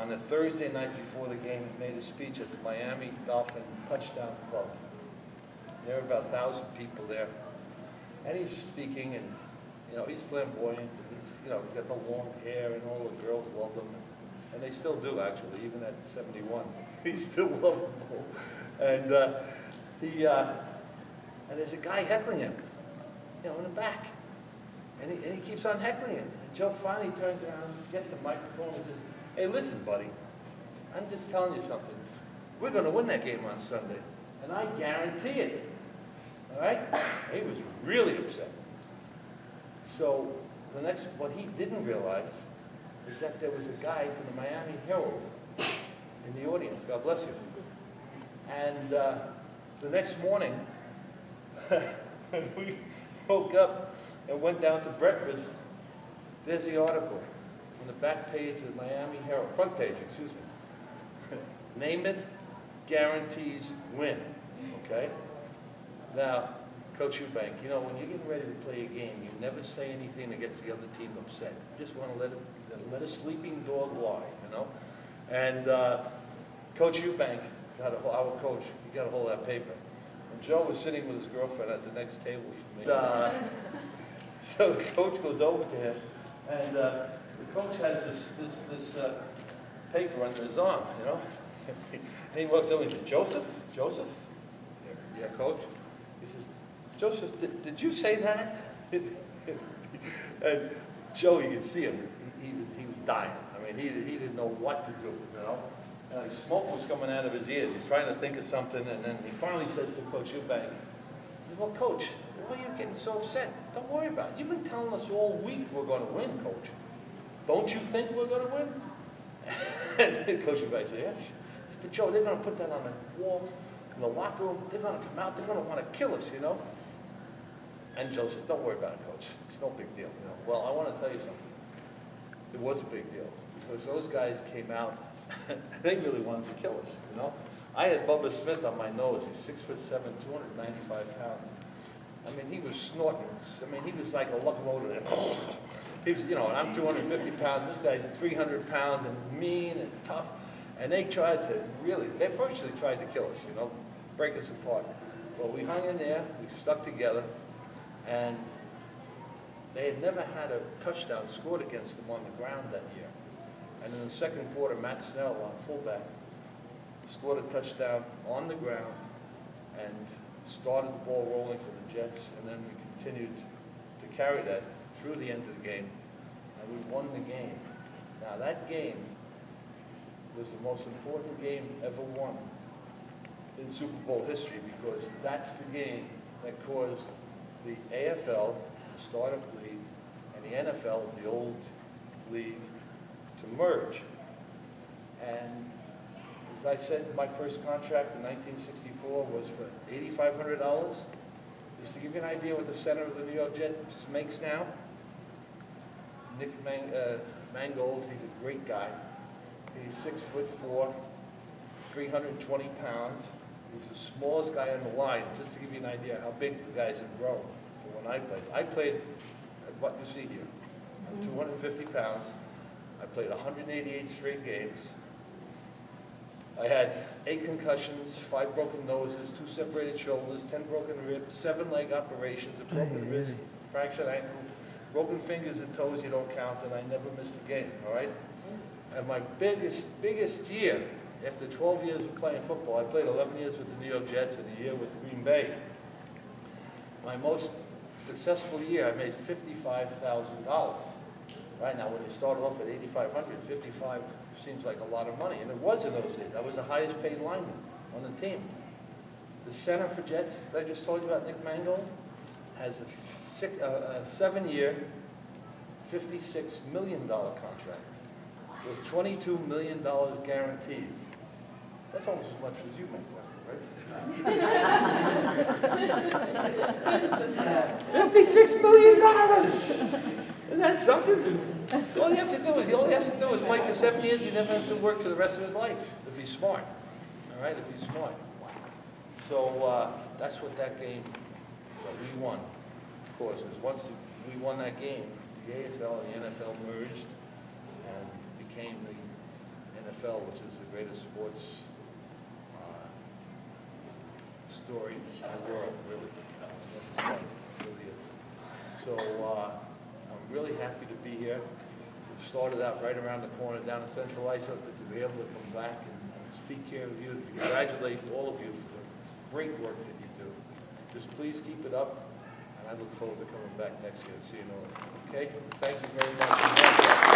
on the Thursday night before the game, he made a speech at the Miami Dolphin Touchdown Club. There were about 1,000 people there. And he's speaking, and, you know, he's flamboyant, and he's got the long hair, and all the girls love him. And they still do, actually, even at 71. He's still lovable. And and there's a guy heckling him, in the back. And he keeps on heckling him. And Joe finally turns around, gets a microphone, and says, "Hey, listen, buddy, I'm just telling you something. We're going to win that game on Sunday, and I guarantee it." All right? He was really upset. So what he didn't realize is that there was a guy from the Miami Herald in the audience. God bless you. And the next morning, when we woke up and went down to breakfast, there's the article on the back page of the Miami Herald, front page, excuse me. Namath guarantees win. Okay? Now, Coach Eubank, when you're getting ready to play a game, you never say anything that gets the other team upset. You just want to let a sleeping dog lie, And Coach Eubank, our coach, he got a hold of that paper. And Joe was sitting with his girlfriend at the next table from me. So the coach goes over to him, and the coach has this paper under his arm, And he walks over and says, "Joseph? Yeah, coach." He says, "Joseph, did you say that?" And Joe, you could see him, he was dying. I mean, he didn't know what to do, And smoke was coming out of his ears. He's trying to think of something, and then he finally says to Coach Eubank, he says, "Well, Coach, why are you getting so upset? Don't worry about it. You've been telling us all week we're going to win, Coach. Don't you think we're going to win?" And Coach Eubank said, "Yeah." He said, "But Joe, they're going to put that on the wall in the locker room. They're going to come out. They're going to want to kill us, And Joe said, "Don't worry about it, Coach. It's no big deal." Well, I want to tell you something. It was a big deal because those guys came out. They really wanted to kill us, I had Bubba Smith on my nose. He's 6'7", 295 pounds. I mean, he was snorting. I mean, he was like a locomotive. He was, and I'm 250 pounds. This guy's 300 pounds and mean and tough. And they virtually tried to kill us, break us apart. Well, we hung in there. We stuck together. And they had never had a touchdown scored against them on the ground that year. And in the second quarter, Matt Snell, on fullback, scored a touchdown on the ground and started the ball rolling for the Jets. And then we continued to carry that through the end of the game. And we won the game. Now, that game was the most important game ever won in Super Bowl history because that's the game that caused the AFL, the startup league, and the NFL, the old league, to merge. And as I said, my first contract in 1964 was for $8,500. Just to give you an idea what the center of the New York Jets makes now, Nick Mangold, he's a great guy. He's 6'4", 320 pounds. He's the smallest guy on the line, just to give you an idea how big the guys have grown from when I played. I played at what you see here. I'm 250 pounds. I played 188 straight games. I had 8 concussions, 5 broken noses, 2 separated shoulders, 10 broken ribs, 7 leg operations, a broken wrist, fractured ankle, broken fingers and toes you don't count, and I never missed a game, all right? And my biggest year, after 12 years of playing football, I played 11 years with the New York Jets and a year with Green Bay. My most successful year, I made $55,000. Right now, when you start off at $8,500, 55 seems like a lot of money, and it was in those days. I was the highest paid lineman on the team. The center for Jets that I just told you about, Nick Mangold, has a 7-year, $56 million contract with $22 million guaranteed. That's almost as much as you make, right? $56 million! Isn't that something? All he has to do is play for 7 years. He never has to work for the rest of his life if he's smart. All right, if he's smart. So that's what that game that we won, of course, because once we won that game, the AFL and the NFL merged and became the NFL, which is the greatest sports story in the world, really. It's fun. It really is. So I'm really happy to be here. We've started out right around the corner down in Central Islip, but to be able to come back and speak here with you, to congratulate all of you for the great work that you do. Just please keep it up, and I look forward to coming back next year and seeing you all. Okay? Thank you very much.